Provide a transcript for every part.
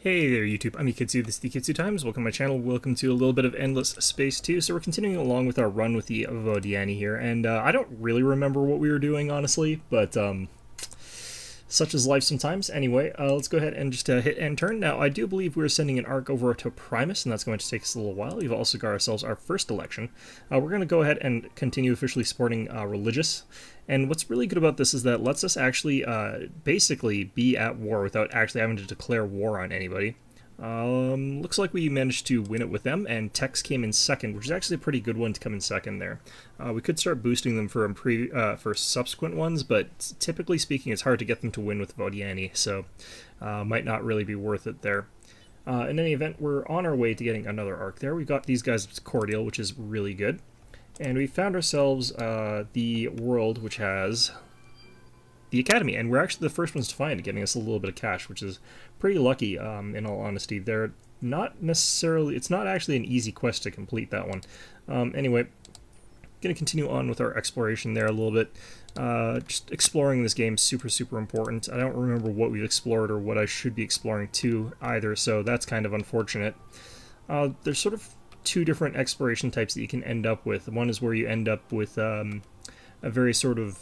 Hey there YouTube, I'm Yukitsu, this is the Yukitsu Times. Welcome to my channel, welcome to a little bit of Endless Space 2. So we're continuing along with our run with the Vodyani here, and I don't really remember what we were doing, honestly, but such is life sometimes. Anyway, let's go ahead and just hit end turn. Now, I do believe we're sending an arc over to Primus, and that's going to take us a little while. We've also got ourselves our first election. We're going to go ahead and continue officially supporting Religious. And what's really good about this is that it lets us actually basically be at war without actually having to declare war on anybody. Looks like we managed to win it with them, and Tex came in second, which is actually a pretty good one to come in second there. We could start boosting them for subsequent ones, but typically speaking, it's hard to get them to win with Vodyani, so might not really be worth it there. In any event, we're on our way to getting another arc there. We've got these guys with Cordial, which is really good. And we found ourselves the world which has the Academy, and we're actually the first ones to find it, getting us a little bit of cash, which is pretty lucky, in all honesty. They're not necessarily, it's not actually an easy quest to complete that one. Anyway, going to continue on with our exploration there a little bit. Just exploring this game, super important. I don't remember what we've explored or what I should be exploring too either, so that's kind of unfortunate. There's sort of two different exploration types that you can end up with. One is where you end up with a very sort of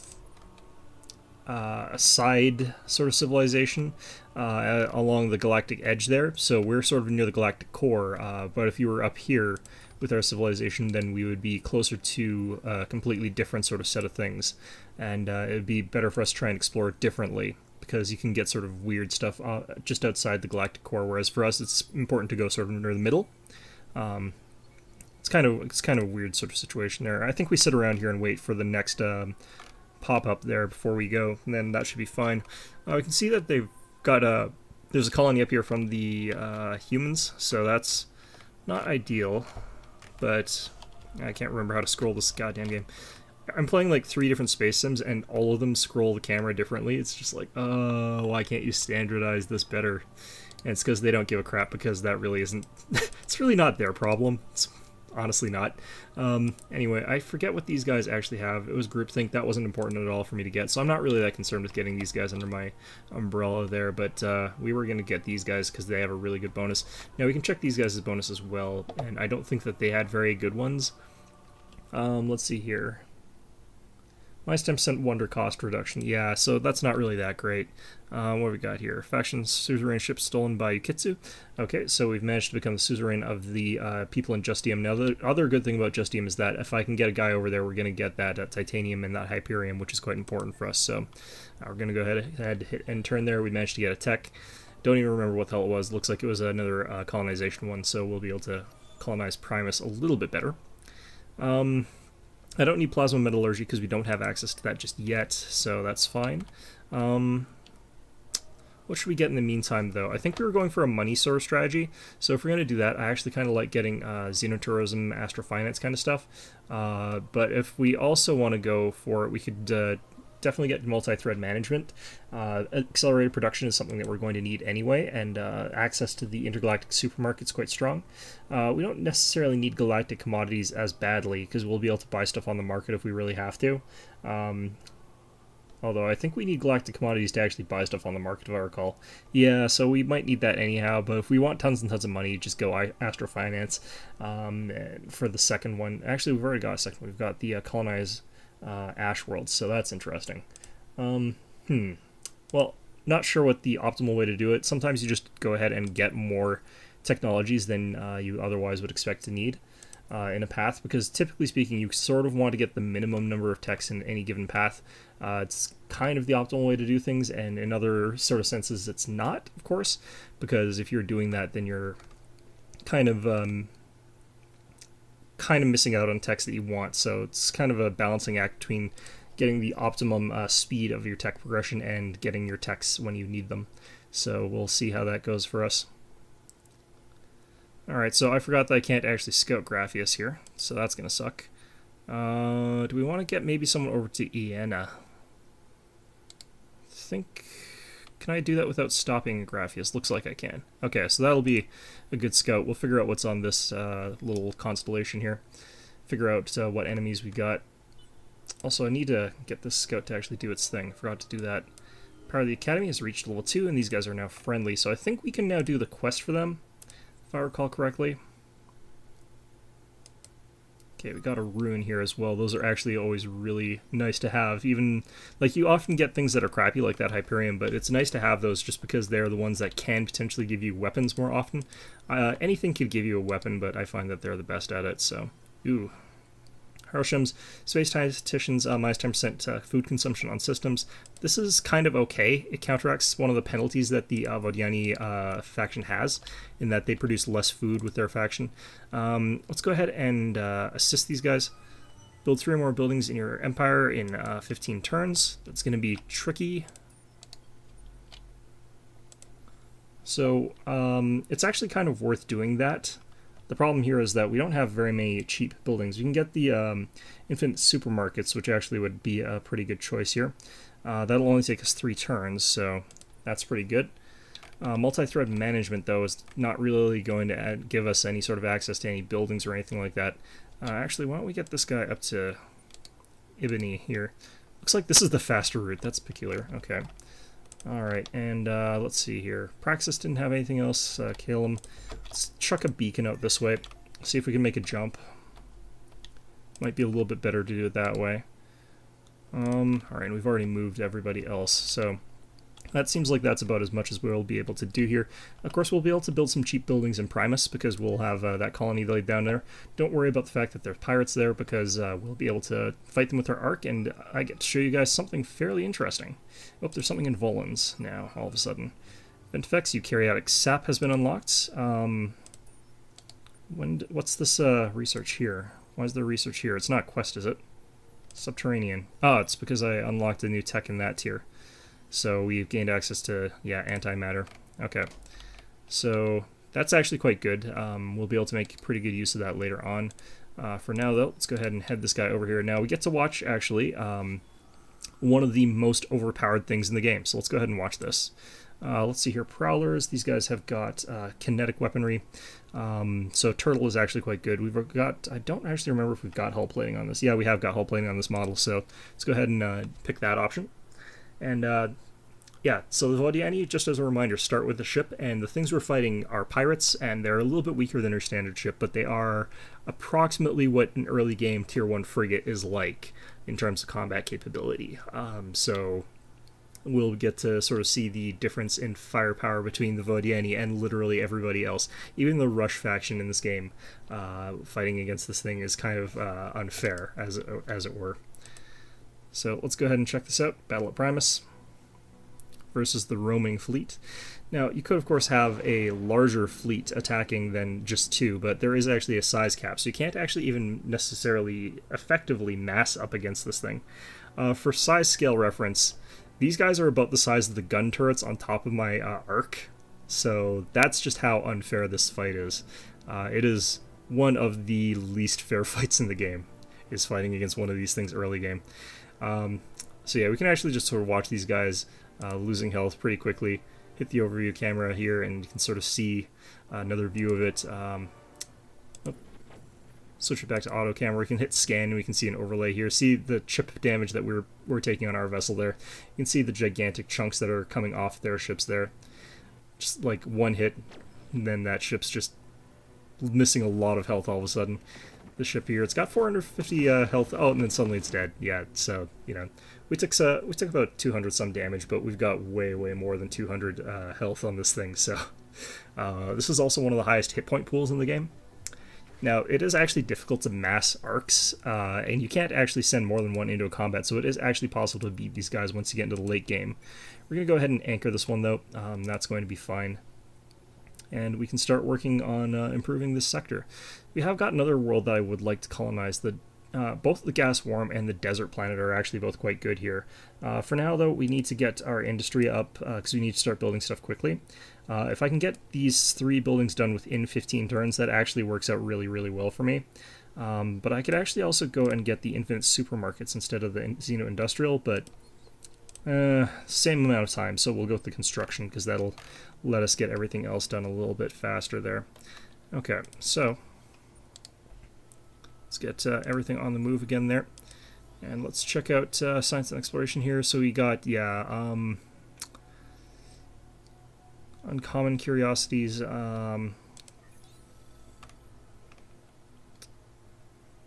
a side sort of civilization along the galactic edge there. So we're sort of near the galactic core, but if you were up here with our civilization, then we would be closer to a completely different sort of set of things, and it would be better for us to try and explore it differently, because you can get sort of weird stuff just outside the galactic core, whereas for us it's important to go sort of near the middle. It's kind of a weird sort of situation there. I think we sit around here and wait for the next pop-up there before we go, and then that should be fine. We can see that they've got there's a colony up here from the humans, so that's not ideal, but I can't remember how to scroll this goddamn game. I'm playing like 3 different space sims, and all of them scroll the camera differently. It's just like, oh, why can't you standardize this better? And it's because they don't give a crap, because that really isn't it's really not their problem. It's honestly not. Anyway, I forget what these guys actually have. It was groupthink. That wasn't important at all for me to get, so I'm not really that concerned with getting these guys under my umbrella there, but we were going to get these guys because they have a really good bonus. Now we can check these guys' bonus as well, and I don't think that they had very good ones. Let's see here. Minus 10% wonder cost reduction. Yeah, so that's not really that great. What have we got here? Faction suzerain ship stolen by Yukitsu. Okay, so we've managed to become the suzerain of the people in Justium. Now, the other good thing about Justium is that if I can get a guy over there, we're going to get that titanium and that Hyperium, which is quite important for us. So we're going to go ahead, hit end turn there. We managed to get a tech. Don't even remember what the hell it was. Looks like it was another colonization one, so we'll be able to colonize Primus a little bit better. I don't need plasma metallurgy because we don't have access to that just yet, so that's fine. What should we get in the meantime, though? I think we were going for a money sort of strategy, so if we're going to do that, I actually kind of like getting xenotourism, astrofinance kind of stuff. But if we also want to go for it, we could definitely get multi-thread management. Accelerated production is something that we're going to need anyway, and access to the intergalactic supermarket is quite strong. We don't necessarily need galactic commodities as badly, because we'll be able to buy stuff on the market if we really have to. Although I think we need galactic commodities to actually buy stuff on the market, if I recall. Yeah, so we might need that anyhow, but if we want tons and tons of money, just go astrofinance. For the second one, actually we've already got a second one. We've got the colonize Ash worlds, so that's interesting. Well, not sure what the optimal way to do it. Sometimes you just go ahead and get more technologies than you otherwise would expect to need in a path, because typically speaking, you sort of want to get the minimum number of techs in any given path. It's kind of the optimal way to do things, and in other sort of senses it's not, of course, because if you're doing that, then you're kind of missing out on techs that you want. So it's kind of a balancing act between getting the optimum speed of your tech progression and getting your techs when you need them. So we'll see how that goes for us. Alright, so I forgot that I can't actually scout Graphius here, so that's going to suck. Do we want to get maybe someone over to Iena? Can I do that without stopping Graphius? Looks like I can. Okay, so that'll be a good scout. We'll figure out what's on this little constellation here. Figure out what enemies we got. Also, I need to get this scout to actually do its thing. Forgot to do that. Power of the Academy has reached level 2, and these guys are now friendly, so I think we can now do the quest for them, if I recall correctly. Okay, we got a rune here as well. Those are actually always really nice to have. Even, like, you often get things that are crappy, like that Hyperion, but it's nice to have those just because they're the ones that can potentially give you weapons more often. Anything could give you a weapon, but I find that they're the best at it, so... Ooh. Haroshims, space tacticians, minus 10% food consumption on systems. This is kind of okay. It counteracts one of the penalties that the Vodyani faction has, in that they produce less food with their faction. Let's go ahead and assist these guys. Build 3 or more buildings in your empire in 15 turns. That's going to be tricky. So it's actually kind of worth doing that. The problem here is that we don't have very many cheap buildings. We can get the infinite supermarkets, which actually would be a pretty good choice here. That'll only take us 3 turns, so that's pretty good. Multi-thread management, though, is not really going to give us any sort of access to any buildings or anything like that. Actually, why don't we get this guy up to Ibani here? Looks like this is the faster route. That's peculiar. Okay. Alright, and let's see here. Praxis didn't have anything else. Kill him. Let's chuck a beacon out this way. See if we can make a jump. Might be a little bit better to do it that way. Alright, we've already moved everybody else, so that seems like that's about as much as we'll be able to do here. Of course, we'll be able to build some cheap buildings in Primus, because we'll have that colony laid down there. Don't worry about the fact that there's pirates there, because we'll be able to fight them with our arc, and I get to show you guys something fairly interesting. Oh, there's something in Volans now, all of a sudden. Event effects, eukaryotic sap has been unlocked. What's this research here? Why is there research here? It's not quest, is it? Subterranean. Oh, it's because I unlocked a new tech in that tier. So we've gained access to, yeah, antimatter. Okay. So that's actually quite good. We'll be able to make pretty good use of that later on. For now, though, let's go ahead and head this guy over here. Now, we get to watch, actually, one of the most overpowered things in the game. So let's go ahead and watch this. Let's see here. Prowlers. These guys have got kinetic weaponry. So Turtle is actually quite good. We've got... I don't actually remember if we've got hull plating on this. Yeah, we have got hull plating on this model. So let's go ahead and pick that option. And, yeah, so the Vodyani, just as a reminder, start with the ship, and the things we're fighting are pirates, and they're a little bit weaker than your standard ship, but they are approximately what an early game Tier 1 frigate is like in terms of combat capability. So we'll get to sort of see the difference in firepower between the Vodyani and literally everybody else. Even the Rush faction in this game, fighting against this thing is kind of unfair, as it were. So let's go ahead and check this out. Battle at Primus versus the roaming fleet. Now, you could, of course, have a larger fleet attacking than just 2, but there is actually a size cap, so you can't actually even necessarily effectively mass up against this thing. For size scale reference, these guys are about the size of the gun turrets on top of my arc, so that's just how unfair this fight is. It is one of the least fair fights in the game, is fighting against one of these things early game. So yeah, we can actually just sort of watch these guys losing health pretty quickly. Hit the overview camera here, and you can sort of see another view of it. Switch it back to auto camera. We can hit scan, and we can see an overlay here. See the chip damage that we're taking on our vessel there. You can see the gigantic chunks that are coming off their ships there. Just like one hit, and then that ship's just missing a lot of health all of a sudden. The ship here, it's got 450 health. Oh, and then suddenly it's dead. Yeah, so you know, we took about 200 some damage, but we've got way more than 200 health on this thing. So this is also one of the highest hit point pools in the game. Now, it is actually difficult to mass arcs, and you can't actually send more than one into a combat, so it is actually possible to beat these guys once you get into the late game. We're going to go ahead and anchor this one, though. That's going to be fine. And we can start working on improving this sector. We have got another world that I would like to colonize. Both the gas worm and the desert planet are actually both quite good here. For now, though, we need to get our industry up, because we need to start building stuff quickly. If I can get these 3 buildings done within 15 turns, that actually works out really well for me. But I could actually also go and get the infinite supermarkets instead of the Xeno-Industrial, but same amount of time, so we'll go with the construction, because that'll let us get everything else done a little bit faster there. Okay, so let's get everything on the move again there. And let's check out science and exploration here. So we got, yeah, Uncommon curiosities.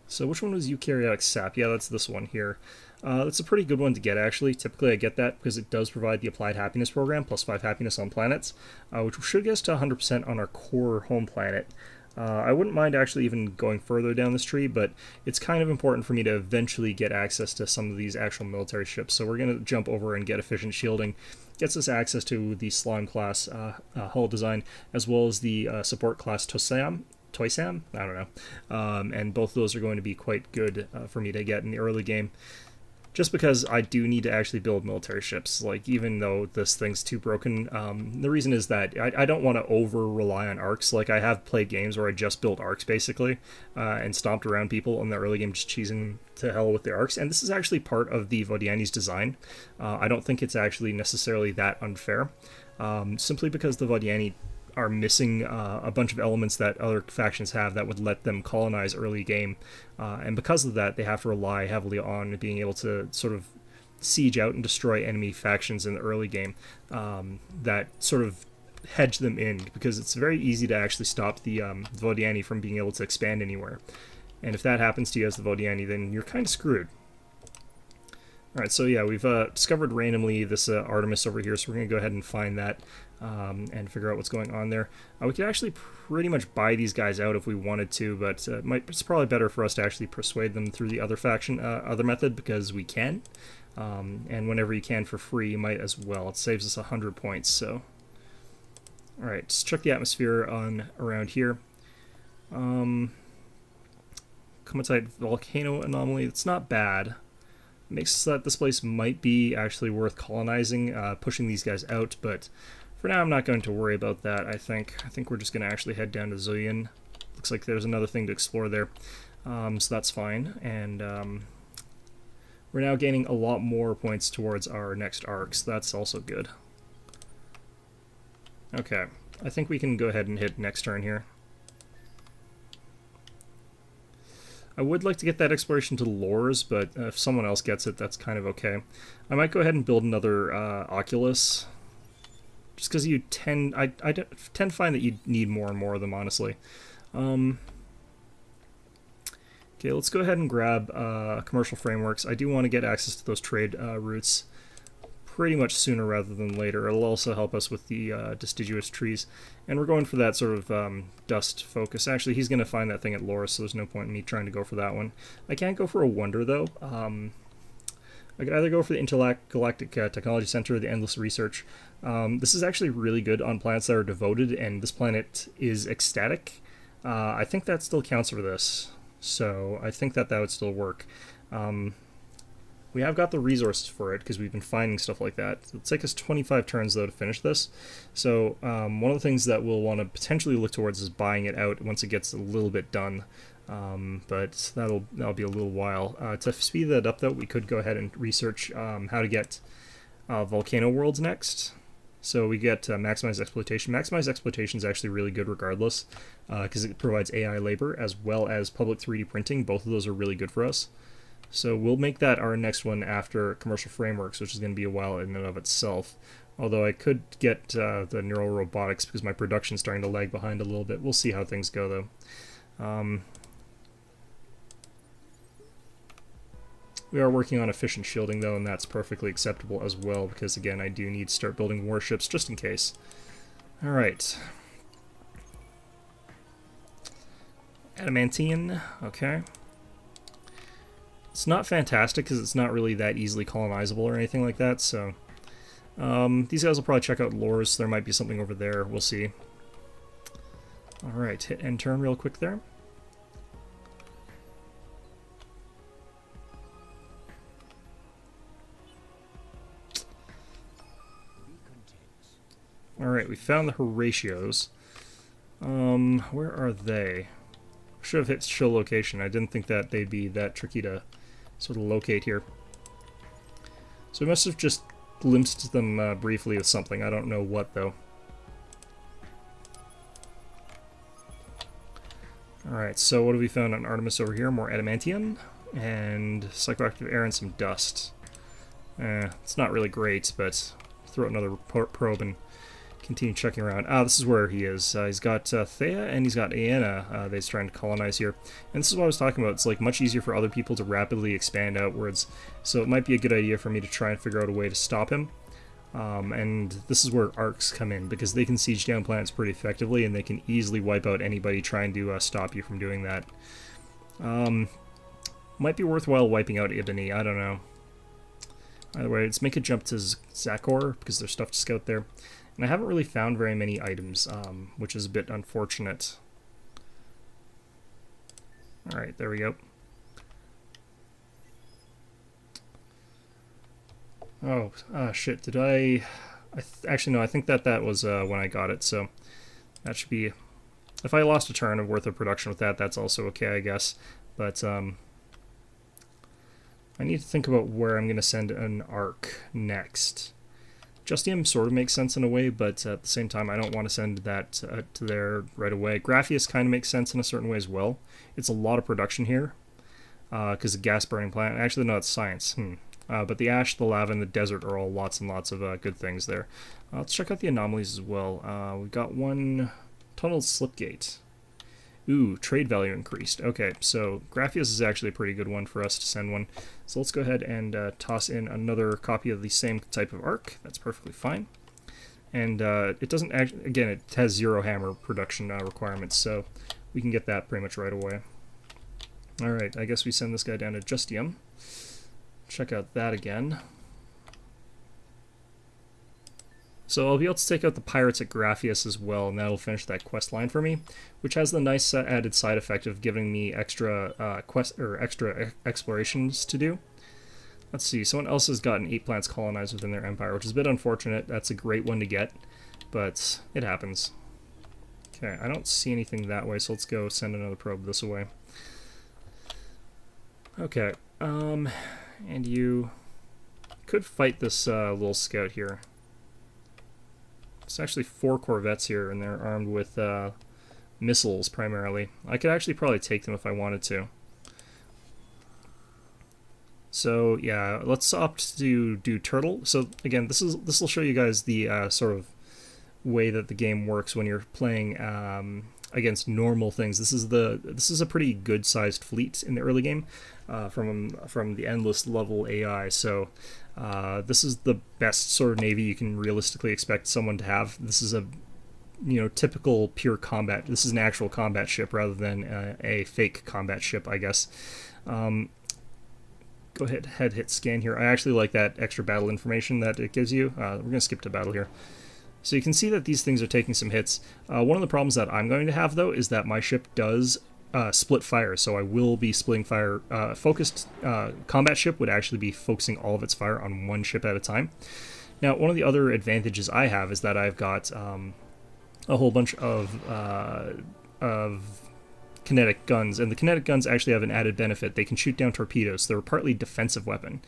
So which one was eukaryotic sap? Yeah, that's this one here. That's a pretty good one to get, actually. Typically I get that because it does provide the Applied Happiness program, plus 5 happiness on planets, which should get us to 100% on our core home planet. I wouldn't mind actually even going further down this tree, but it's kind of important for me to eventually get access to some of these actual military ships. So we're going to jump over and get efficient shielding. Gets us access to the Slime class hull design, as well as the support class Toysam? I don't know. And both of those are going to be quite good for me to get in the early game. Just because I do need to actually build military ships, like, even though this thing's too broken. The reason is that I don't want to over-rely on arcs. Like, I have played games where I just built arcs, basically, and stomped around people in the early game, just cheesing to hell with the arcs, and this is actually part of the Vodyani's design. I don't think it's actually necessarily that unfair, simply because the Vodyani are missing a bunch of elements that other factions have that would let them colonize early game, and because of that they have to rely heavily on being able to sort of siege out and destroy enemy factions in the early game that sort of hedge them in, because it's very easy to actually stop the Vodyani from being able to expand anywhere, and if that happens to you as the Vodyani, then you're kind of screwed. Alright, so yeah, we've discovered randomly this Artemis over here, so we're going to go ahead and find that and figure out what's going on there. We could actually pretty much buy these guys out if we wanted to, but it's probably better for us to actually persuade them through the other method, because we can. And whenever you can for free, you might as well. It saves us 100 points, so... Alright, let's check the atmosphere on around here. Comatite volcano anomaly, it's not bad. Makes that this place might be actually worth colonizing, pushing these guys out, but for now I'm not going to worry about that. I think we're just going to actually head down to Zuyan. Looks like there's another thing to explore there, so that's fine, and we're now gaining a lot more points towards our next arc, so that's also good. Okay, I think we can go ahead and hit next turn here. I would like to get that exploration to Lores, but if someone else gets it, that's kind of okay. I might go ahead and build another Oculus, just because I tend to find that you need more and more of them, honestly. Okay, let's go ahead and grab commercial frameworks. I do want to get access to those trade routes pretty much sooner rather than later. It'll also help us with the deciduous trees. And we're going for that sort of dust focus. Actually, he's going to find that thing at Loris, so there's no point in me trying to go for that one. I can't go for a wonder, though. I could either go for the Intergalactic Technology Center or the Endless Research. This is actually really good on planets that are devoted, and this planet is ecstatic. I think that still counts for this, so I think that would still work. We have got the resources for it, because we've been finding stuff like that. It'll take us 25 turns, though, to finish this. So one of the things that we'll want to potentially look towards is buying it out once it gets a little bit done. But that'll be a little while. To speed that up, though, we could go ahead and research how to get volcano worlds next. So we get maximized exploitation. Maximized exploitation is actually really good regardless, because it provides AI labor as well as public 3D printing. Both of those are really good for us. So we'll make that our next one after commercial frameworks, which is going to be a while in and of itself. Although I could get the neural robotics, because my production's starting to lag behind a little bit. We'll see how things go, though. We are working on efficient shielding, though, and that's perfectly acceptable as well, because, again, I do need to start building warships just in case. Alright. Adamantian, okay. It's not fantastic, because it's not really that easily colonizable or anything like that, so... these guys will probably check out Lores. There might be something over there. We'll see. Alright, hit end turn real quick there. Alright, we found the Horatios. Where are they? Should have hit show location. I didn't think that they'd be that tricky to sort of locate here. So we must have just glimpsed them briefly with something. I don't know what, though. Alright, so what have we found on Artemis over here? More adamantium and psychoactive air and some dust. It's not really great, but throw another probe and continue checking around. This is where he is. He's got Thea and he's got Aena that he's trying to colonize here. And this is what I was talking about. It's like much easier for other people to rapidly expand outwards. So it might be a good idea for me to try and figure out a way to stop him. And this is where arcs come in, because they can siege down planets pretty effectively and they can easily wipe out anybody trying to stop you from doing that. Might be worthwhile wiping out Ibani, I don't know. Either way, let's make a jump to Zakor, because there's stuff to scout there. And I haven't really found very many items, which is a bit unfortunate. Alright, there we go. Oh, shit, did I actually, no, I think that was when I got it, so that should be... If I lost a turn of worth of production with that, that's also okay, I guess. But, I need to think about where I'm going to send an arc next. Justium sort of makes sense in a way, but at the same time, I don't want to send that to there right away. Graphius kind of makes sense in a certain way as well. It's a lot of production here, because the gas-burning plant... Actually, no, it's science. But the ash, the lava, and the desert are all lots and lots of good things there. Let's check out the anomalies as well. We've got one tunnel slipgate. Ooh, trade value increased. Okay, so Graphius is actually a pretty good one for us to send one. So let's go ahead and toss in another copy of the same type of arc. That's perfectly fine. And it doesn't actually, again, it has 0 hammer production requirements, so we can get that pretty much right away. Alright, I guess we send this guy down to Justium. Check out that again. So I'll be able to take out the pirates at Graphius as well, and that'll finish that quest line for me, which has the nice added side effect of giving me extra extra explorations to do. Let's see, someone else has gotten 8 plants colonized within their empire, which is a bit unfortunate. That's a great one to get, but it happens. Okay, I don't see anything that way, so let's go send another probe this way. Okay, and you could fight this little scout here. It's actually 4 corvettes here, and they're armed with missiles primarily. I could actually probably take them if I wanted to. So yeah, let's opt to do turtle. So again, this will show you guys the sort of way that the game works when you're playing against normal things. This is a pretty good sized fleet in the early game from the endless level AI. So this is the best sort of navy you can realistically expect someone to have. This is a typical pure combat. This is an actual combat ship rather than a fake combat ship, I guess. Go ahead, hit scan here. I actually like that extra battle information that it gives you. We're going to skip to battle here. So you can see that these things are taking some hits. One of the problems that I'm going to have, though, is that my ship does split fire, so I will be splitting fire. Focused combat ship would actually be focusing all of its fire on one ship at a time. Now, one of the other advantages I have is that I've got a whole bunch of kinetic guns, and the kinetic guns actually have an added benefit. They can shoot down torpedoes, so they're partly defensive weapon.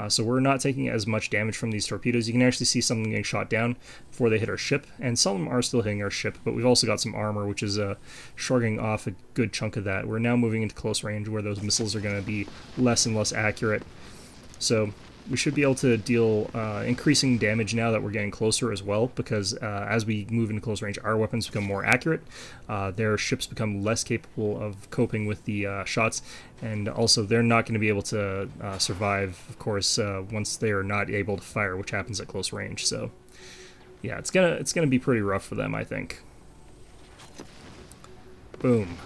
So we're not taking as much damage from these torpedoes. You can actually see something getting shot down before they hit our ship, and some of them are still hitting our ship, but we've also got some armor, which is shrugging off a good chunk of that. We're now moving into close range, where those missiles are going to be less and less accurate. So we should be able to deal increasing damage now that we're getting closer as well, because as we move into close range, our weapons become more accurate. Their ships become less capable of coping with the shots, and also they're not going to be able to survive, of course, once they are not able to fire, which happens at close range. So yeah, it's gonna be pretty rough for them, I think. Boom.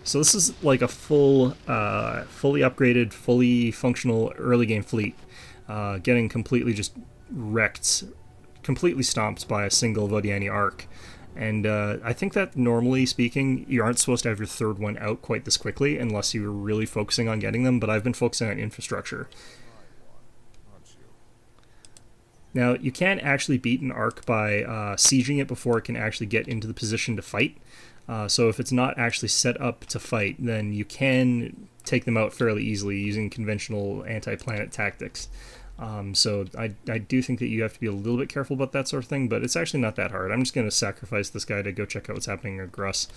So this is like a fully upgraded, fully functional early game fleet, getting completely just wrecked, completely stomped by a single Vodyani arc. And I think that normally speaking, you aren't supposed to have your third one out quite this quickly unless you're really focusing on getting them, but I've been focusing on infrastructure. Now, you can actually beat an arc by sieging it before it can actually get into the position to fight. So if it's not actually set up to fight, then you can take them out fairly easily using conventional anti-planet tactics. So I do think that you have to be a little bit careful about that sort of thing, but it's actually not that hard. I'm just going to sacrifice this guy to go check out what's happening at Gruss.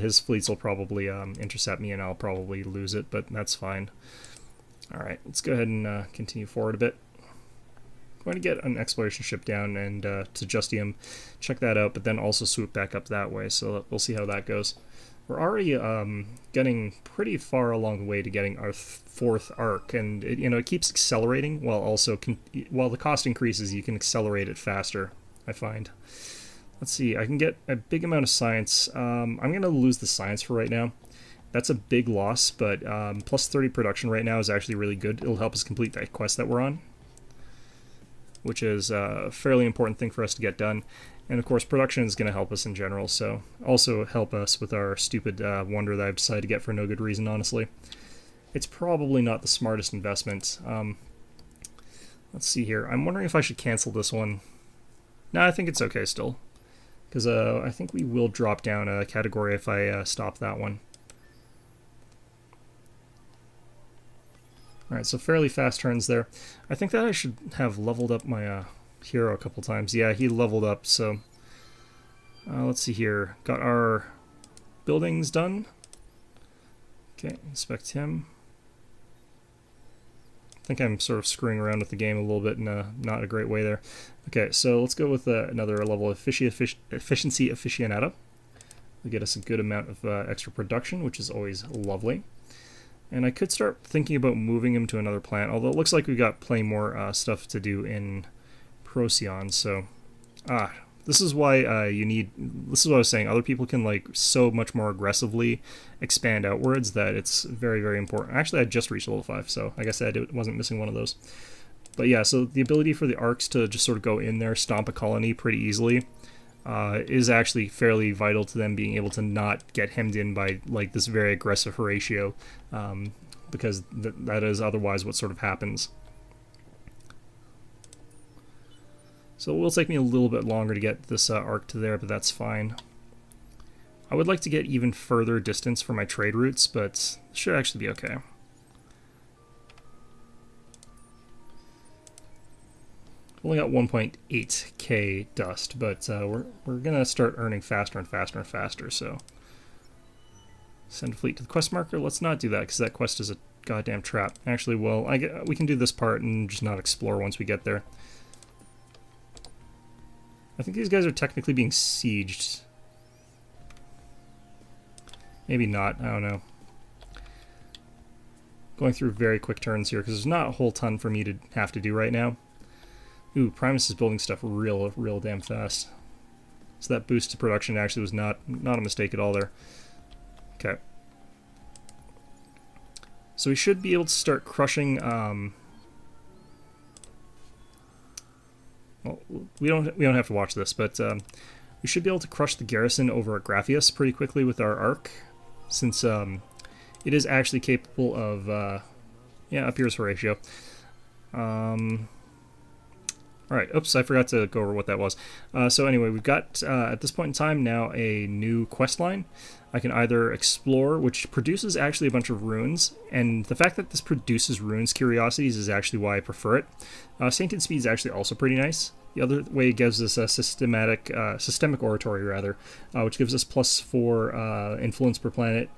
His fleets will probably intercept me, and I'll probably lose it, but that's fine. Alright, let's go ahead and continue forward a bit. going to get an exploration ship down and to Justium, check that out, but then also swoop back up that way, so we'll see how that goes. We're already getting pretty far along the way to getting our fourth arc, and it keeps accelerating while also while the cost increases, you can accelerate it faster, I find. Let's see, I can get a big amount of science. I'm going to lose the science for right now. That's a big loss, but plus 30 production right now is actually really good. It'll help us complete that quest that we're on, which is a fairly important thing for us to get done. And of course, production is going to help us in general, so also help us with our stupid wonder that I've decided to get for no good reason, honestly. It's probably not the smartest investment. Let's see here. I'm wondering if I should cancel this one. No, I think it's okay still, because I think we will drop down a category if I stop that one. Alright, so fairly fast turns there. I think that I should have leveled up my hero a couple times. Yeah, he leveled up, so let's see here. Got our buildings done. Okay, inspect him. I think I'm sort of screwing around with the game a little bit in not a great way there. Okay, so let's go with another level of efficiency aficionado. It'll get us a good amount of extra production, which is always lovely. And I could start thinking about moving him to another planet, although it looks like we got plenty more stuff to do in Procyon, so... this is why this is what I was saying, other people can like so much more aggressively expand outwards that it's very, very important. Actually, I just reached level 5, so like I said, it wasn't missing one of those. But yeah, so the ability for the arcs to just sort of go in there, stomp a colony pretty easily, is actually fairly vital to them being able to not get hemmed in by like this very aggressive Horatio, because that is otherwise what sort of happens. So it will take me a little bit longer to get this arc to there, but that's fine. I would like to get even further distance for my trade routes, but it should actually be okay. Only got 1.8k dust, but we're gonna start earning faster and faster and faster, so send a fleet to the quest marker. Let's not do that, because that quest is a goddamn trap. Actually, well, we can do this part and just not explore once we get there. I think these guys are technically being sieged. Maybe not, I don't know. Going through very quick turns here, because there's not a whole ton for me to have to do right now. Ooh, Primus is building stuff real damn fast. So that boost to production actually was not a mistake at all there. Okay. So we should be able to start crushing, well, we don't have to watch this, but we should be able to crush the garrison over at Graphius pretty quickly with our arc, since it is actually capable of, yeah, up here's Horatio. Alright, oops, I forgot to go over what that was. So anyway, we've got, at this point in time now, a new quest line. I can either explore, which produces actually a bunch of runes, and the fact that this produces runes curiosities is actually why I prefer it. Sainted Speed is actually also pretty nice. The other way gives us a systemic oratory, rather, which gives us +4 influence per planet,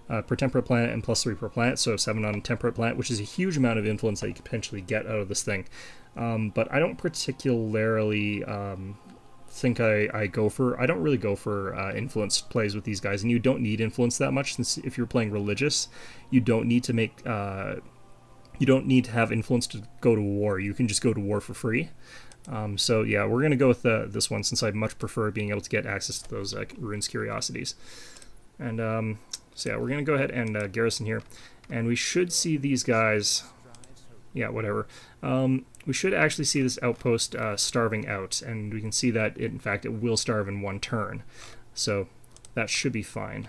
per temperate planet, and +3 per planet, so 7 on a temperate planet, which is a huge amount of influence that you could potentially get out of this thing. But I don't particularly think I don't really go for influence plays with these guys, and you don't need influence that much, since if you're playing religious, you don't need to make you don't need to have influence to go to war. You can just go to war for free. So yeah, we're gonna go with this one, since I much prefer being able to get access to those runes curiosities. And so yeah, we're gonna go ahead and garrison here, and we should see these guys. Yeah, whatever. We should actually see this outpost starving out, and we can see that, in fact, it will starve in one turn. So that should be fine.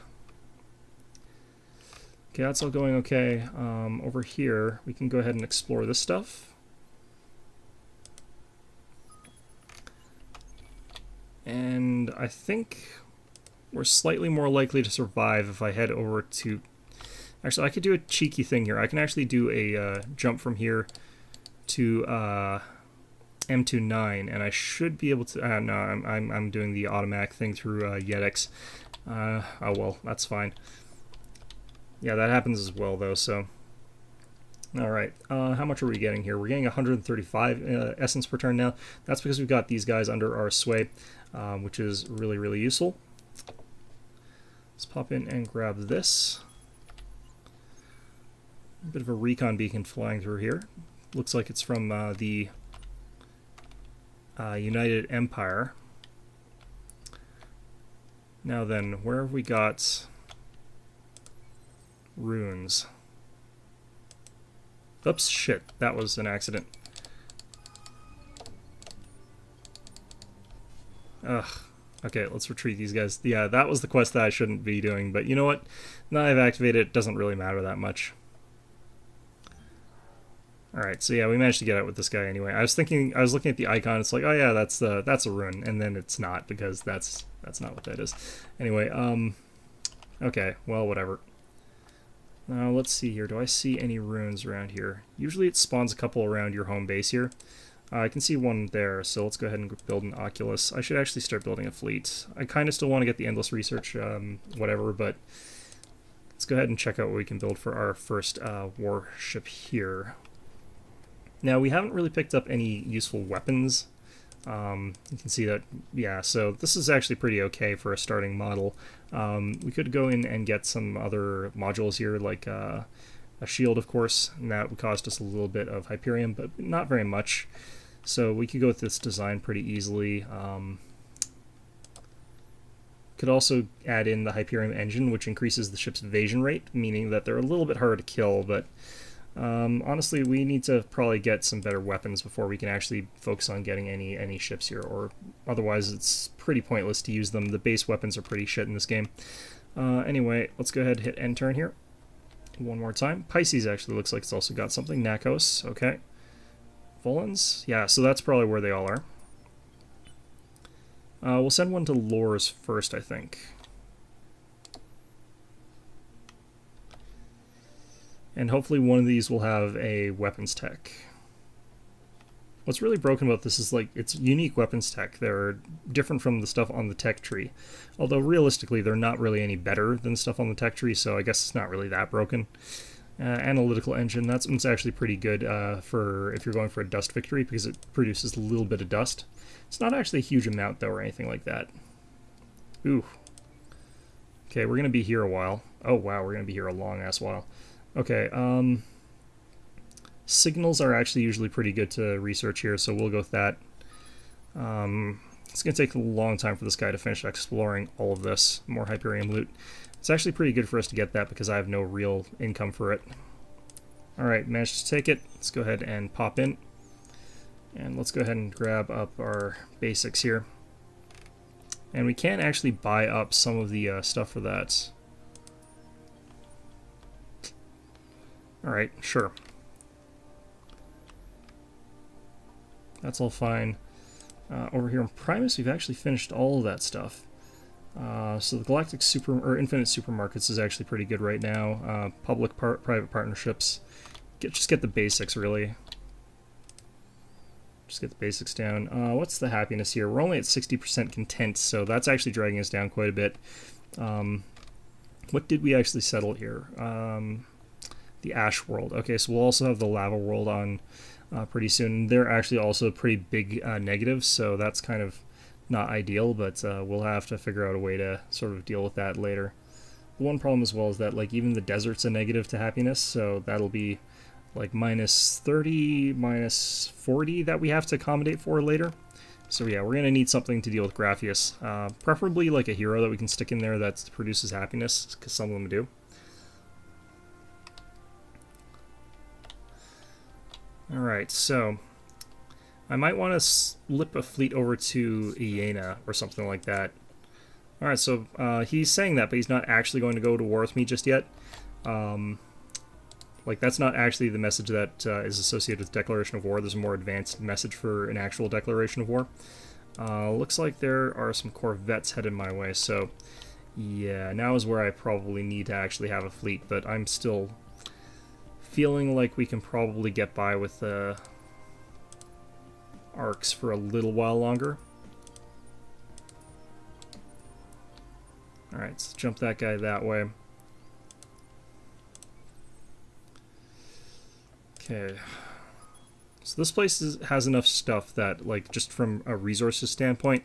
Okay, that's all going okay. Over here, we can go ahead and explore this stuff. And I think we're slightly more likely to survive if I head over to... Actually, I could do a cheeky thing here. I can actually do a jump from here to M29, and I should be able to... no, I'm doing the automatic thing through Yetix. Oh well, that's fine. Yeah, that happens as well, though, so... Alright, how much are we getting here? We're getting 135 essence per turn now. That's because we've got these guys under our sway, which is really, really useful. Let's pop in and grab this. A bit of a recon beacon flying through here. Looks like it's from the United Empire. Now then, where have we got runes? Oops, shit, that was an accident. Ugh. Okay, let's retreat these guys. Yeah, that was the quest that I shouldn't be doing, but you know what? Now I've activated it, doesn't really matter that much. Alright, so yeah, we managed to get out with this guy anyway. I was looking at the icon, it's like, oh yeah, that's a rune, and then it's not, because that's not what that is. Anyway, okay, well, whatever. Now, let's see here. Do I see any runes around here? Usually it spawns a couple around your home base here. I can see one there, so let's go ahead and build an Oculus. I should actually start building a fleet. I kind of still want to get the Endless Research, whatever, but let's go ahead and check out what we can build for our first warship here. Now, we haven't really picked up any useful weapons. You can see that, yeah, so this is actually pretty okay for a starting model. We could go in and get some other modules here, like a shield, of course, and that would cost us a little bit of Hyperium, but not very much. So we could go with this design pretty easily. Could also add in the Hyperium engine, which increases the ship's evasion rate, meaning that they're a little bit harder to kill, but honestly, we need to probably get some better weapons before we can actually focus on getting any ships here, or otherwise it's pretty pointless to use them. The base weapons are pretty shit in this game. Anyway, let's go ahead and hit end turn here. One more time. Pisces actually looks like it's also got something. Nakos, okay. Volans, yeah, so that's probably where they all are. We'll send one to Lores first, I think. And hopefully one of these will have a weapons tech. What's really broken about this is, like, it's unique weapons tech. They're different from the stuff on the tech tree. Although, realistically, they're not really any better than stuff on the tech tree, so I guess it's not really that broken. Analytical engine, that's actually pretty good for if you're going for a dust victory, because it produces a little bit of dust. It's not actually a huge amount, though, or anything like that. Ooh. Okay, we're going to be here a while. Oh, wow, we're going to be here a long-ass while. Okay, signals are actually usually pretty good to research here, so we'll go with that. It's going to take a long time for this guy to finish exploring all of this. More Hyperium loot. It's actually pretty good for us to get that because I have no real income for it. Alright, managed to take it. Let's go ahead and pop in. And let's go ahead and grab up our basics here. And we can actually buy up some of the stuff for that. Alright, sure. That's all fine. Over here in Primus, we've actually finished all of that stuff. So the Galactic Infinite Supermarkets is actually pretty good right now. Public-private partnerships. Just get the basics, really. Just get the basics down. What's the happiness here? We're only at 60% content, so that's actually dragging us down quite a bit. What did we actually settle here? The Ash World. Okay, so we'll also have the Lava World on pretty soon. They're actually also pretty big negatives, so that's kind of not ideal, but we'll have to figure out a way to sort of deal with that later. The one problem as well is that, like, even the desert's a negative to happiness, so that'll be like minus 30, minus 40 that we have to accommodate for later. So yeah, we're going to need something to deal with Graphius. Preferably like a hero that we can stick in there that produces happiness, because some of them do. Alright, so I might want to slip a fleet over to Iena or something like that. Alright, so he's saying that, but he's not actually going to go to war with me just yet. Like, that's not actually the message that is associated with Declaration of War. There's a more advanced message for an actual Declaration of War. Looks like there are some Corvettes headed my way, so yeah, now is where I probably need to actually have a fleet, but I'm still feeling like we can probably get by with arcs for a little while longer. Alright, let's jump that guy that way. Okay. So this place has enough stuff that, like, just from a resources standpoint,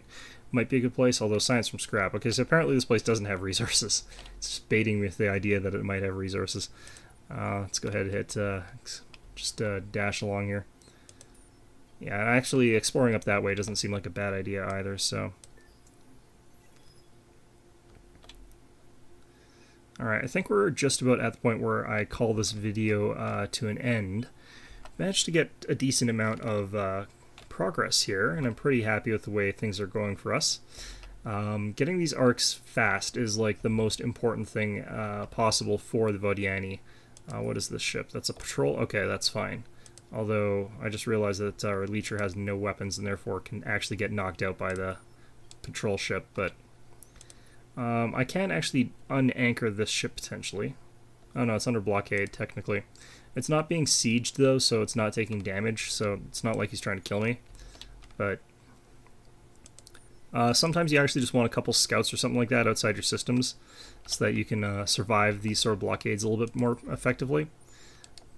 might be a good place, although science from scrap. Okay, so apparently this place doesn't have resources. It's just baiting me with the idea that it might have resources. Let's go ahead and hit, just dash along here. Yeah, actually exploring up that way doesn't seem like a bad idea either, so... Alright, I think we're just about at the point where I call this video to an end. Managed to get a decent amount of progress here, and I'm pretty happy with the way things are going for us. Getting these arcs fast is like the most important thing possible for the Vodyani. What is this ship? That's a patrol? Okay, that's fine. Although, I just realized that our Leecher has no weapons and therefore can actually get knocked out by the patrol ship, but I can actually unanchor this ship potentially. Oh no, it's under blockade, technically. It's not being sieged though, so it's not taking damage, so it's not like he's trying to kill me. But sometimes you actually just want a couple scouts or something like that outside your systems, so that you can survive these sort of blockades a little bit more effectively.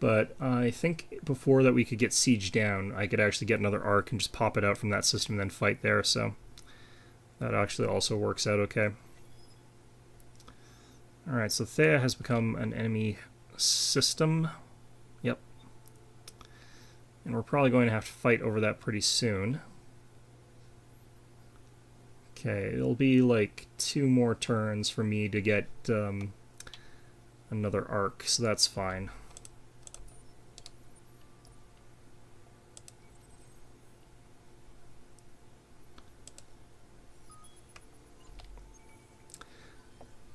But I think before that we could get sieged down, I could actually get another arc and just pop it out from that system and then fight there, so that actually also works out okay. Alright, so Thea has become an enemy system. Yep. And we're probably going to have to fight over that pretty soon. Okay, it'll be like 2 more turns for me to get another arc, so that's fine.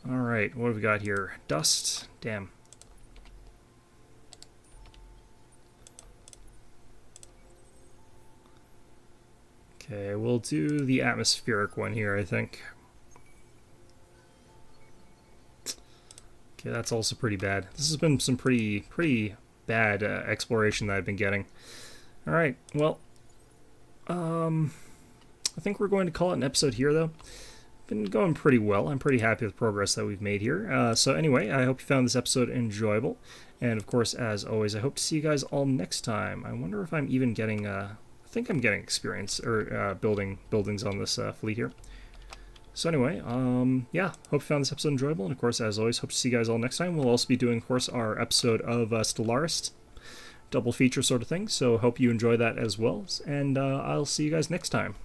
Alright, what have we got here? Dust? Damn. Okay, we'll do the atmospheric one here, I think. Okay, that's also pretty bad. This has been some pretty bad exploration that I've been getting. Alright, well, I think we're going to call it an episode here, though. Been going pretty well. I'm pretty happy with the progress that we've made here. So anyway, I hope you found this episode enjoyable. And of course, as always, I hope to see you guys all next time. I wonder if I'm even getting... I think I'm getting experience, or buildings on this fleet here. So anyway, yeah, hope you found this episode enjoyable. And of course, as always, hope to see you guys all next time. We'll also be doing, of course, our episode of Stellaris. Double feature sort of thing. So hope you enjoy that as well. And I'll see you guys next time.